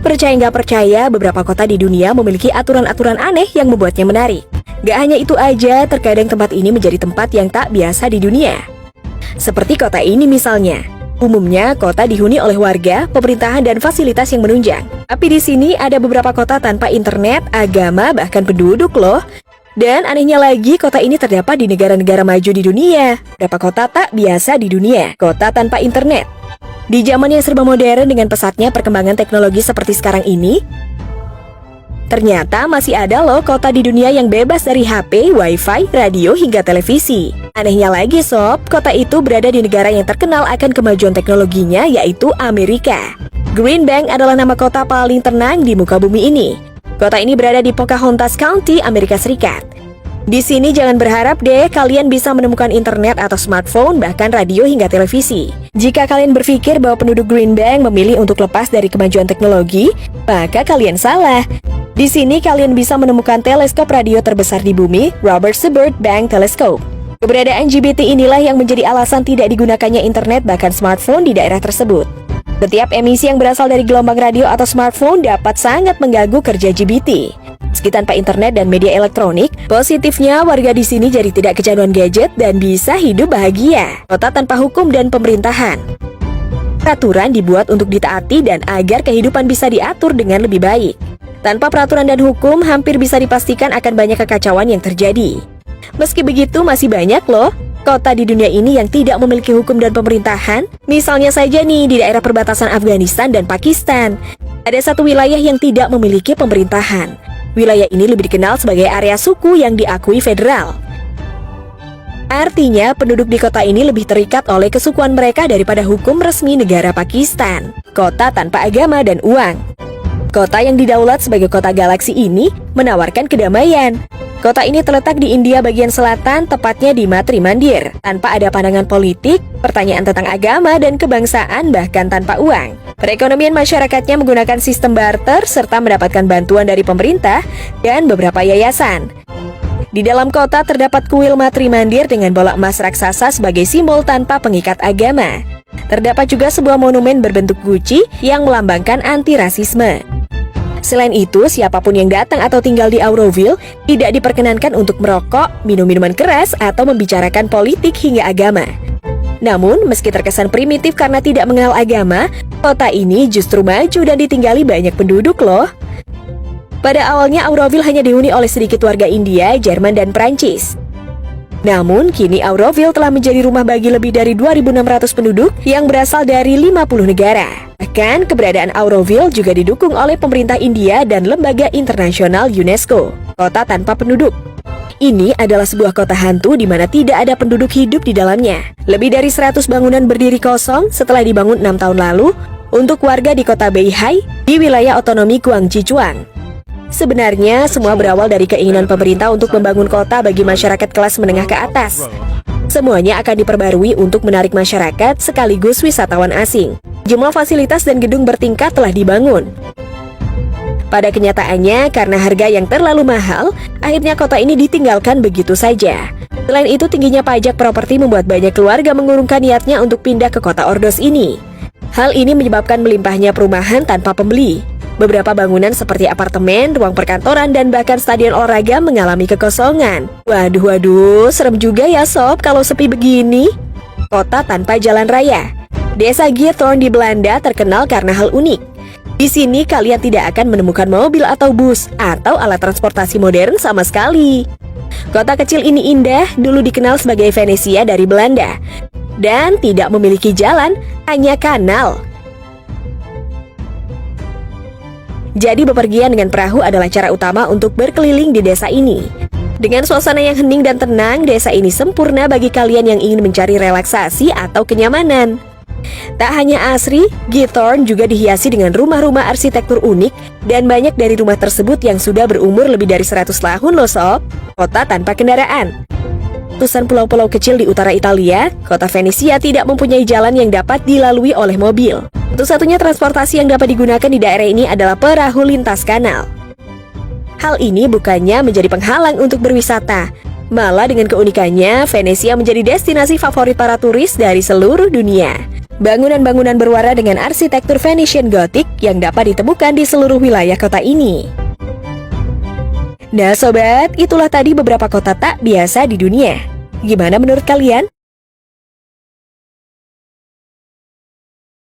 Percaya nggak percaya, beberapa kota di dunia memiliki aturan-aturan aneh yang membuatnya menarik. Gak hanya itu aja, terkadang tempat ini menjadi tempat yang tak biasa di dunia. Seperti kota ini misalnya. Umumnya, kota dihuni oleh warga, pemerintahan, dan fasilitas yang menunjang. Tapi di sini ada beberapa kota tanpa internet, agama, bahkan penduduk loh. Dan anehnya lagi, kota ini terdapat di negara-negara maju di dunia. Beberapa kota tak biasa di dunia, kota tanpa internet. Di zaman yang serba modern dengan pesatnya perkembangan teknologi seperti sekarang ini, ternyata masih ada loh kota di dunia yang bebas dari HP, wifi, radio, hingga televisi. Anehnya lagi sob, kota itu berada di negara yang terkenal akan kemajuan teknologinya, yaitu Amerika. Green Bank adalah nama kota paling tenang di muka bumi ini. Kota ini berada di Pocahontas County, Amerika Serikat. Di sini jangan berharap deh kalian bisa menemukan internet atau smartphone, bahkan radio hingga televisi. Jika kalian berpikir bahwa penduduk Green Bank memilih untuk lepas dari kemajuan teknologi, maka kalian salah. Di sini kalian bisa menemukan teleskop radio terbesar di bumi, Robert Sibbert Bank Telescope. Keberadaan GBT inilah yang menjadi alasan tidak digunakannya internet bahkan smartphone di daerah tersebut. Setiap emisi yang berasal dari gelombang radio atau smartphone dapat sangat mengganggu kerja GBT. Meski tanpa internet dan media elektronik, positifnya warga di sini jadi tidak kecanduan gadget dan bisa hidup bahagia. Kota tanpa hukum dan pemerintahan. Peraturan dibuat untuk ditaati dan agar kehidupan bisa diatur dengan lebih baik. Tanpa peraturan dan hukum, hampir bisa dipastikan akan banyak kekacauan yang terjadi. Meski begitu, masih banyak loh kota di dunia ini yang tidak memiliki hukum dan pemerintahan. Misalnya saja nih di daerah perbatasan Afghanistan dan Pakistan. Ada satu wilayah yang tidak memiliki pemerintahan. Wilayah ini lebih dikenal sebagai area suku yang diakui federal. Artinya, penduduk di kota ini lebih terikat oleh kesukuan mereka daripada hukum resmi negara Pakistan. Kota tanpa agama dan uang. Kota yang didaulat sebagai kota galaksi ini menawarkan kedamaian. Kota ini terletak di India bagian selatan, tepatnya di Matri Mandir. Tanpa ada pandangan politik, pertanyaan tentang agama dan kebangsaan, bahkan tanpa uang. Perekonomian masyarakatnya menggunakan sistem barter serta mendapatkan bantuan dari pemerintah dan beberapa yayasan. Di dalam kota terdapat kuil Matri Mandir dengan bola emas raksasa sebagai simbol tanpa pengikat agama. Terdapat juga sebuah monumen berbentuk guci yang melambangkan anti-rasisme. Selain itu, siapapun yang datang atau tinggal di Auroville tidak diperkenankan untuk merokok, minum minuman keras, atau membicarakan politik hingga agama. Namun, meski terkesan primitif karena tidak mengenal agama, kota ini justru maju dan ditinggali banyak penduduk loh. Pada awalnya, Auroville hanya dihuni oleh sedikit warga India, Jerman, dan Prancis. Namun, kini Auroville telah menjadi rumah bagi lebih dari 2.600 penduduk yang berasal dari 50 negara. Bahkan, keberadaan Auroville juga didukung oleh pemerintah India dan lembaga internasional UNESCO. Kota tanpa penduduk. Ini adalah sebuah kota hantu di mana tidak ada penduduk hidup di dalamnya. Lebih dari 100 bangunan berdiri kosong setelah dibangun 6 tahun lalu untuk warga di kota Beihai di wilayah otonomi Guangxi Chuang. Sebenarnya, semua berawal dari keinginan pemerintah untuk membangun kota bagi masyarakat kelas menengah ke atas. Semuanya akan diperbarui untuk menarik masyarakat sekaligus wisatawan asing. Jumlah fasilitas dan gedung bertingkat telah dibangun. Pada kenyataannya, karena harga yang terlalu mahal, akhirnya kota ini ditinggalkan begitu saja. Selain itu, tingginya pajak properti membuat banyak keluarga mengurungkan niatnya untuk pindah ke kota Ordos ini. Hal ini menyebabkan melimpahnya perumahan tanpa pembeli. Beberapa bangunan seperti apartemen, ruang perkantoran, dan bahkan stadion olahraga mengalami kekosongan. Waduh, serem juga ya sob kalau sepi begini. Kota tanpa jalan raya. Desa Giethoorn di Belanda terkenal karena hal unik. Di sini kalian tidak akan menemukan mobil atau bus atau alat transportasi modern sama sekali. Kota kecil ini indah, dulu dikenal sebagai Venesia dari Belanda. Dan tidak memiliki jalan, hanya kanal. Jadi bepergian dengan perahu adalah cara utama untuk berkeliling di desa ini. Dengan suasana yang hening dan tenang, desa ini sempurna bagi kalian yang ingin mencari relaksasi atau kenyamanan. Tak hanya asri, Giethoorn juga dihiasi dengan rumah-rumah arsitektur unik dan banyak dari rumah tersebut yang sudah berumur lebih dari 100 tahun loh sob. Kota tanpa kendaraan. Ratusan pulau-pulau kecil di utara Italia, kota Venesia tidak mempunyai jalan yang dapat dilalui oleh mobil. Satu-satunya transportasi yang dapat digunakan di daerah ini adalah perahu lintas kanal. Hal ini bukannya menjadi penghalang untuk berwisata. Malah dengan keunikannya, Venesia menjadi destinasi favorit para turis dari seluruh dunia. Bangunan-bangunan berwarna dengan arsitektur Venetian Gothic yang dapat ditemukan di seluruh wilayah kota ini. Nah sobat, itulah tadi beberapa kota tak biasa di dunia. Gimana menurut kalian?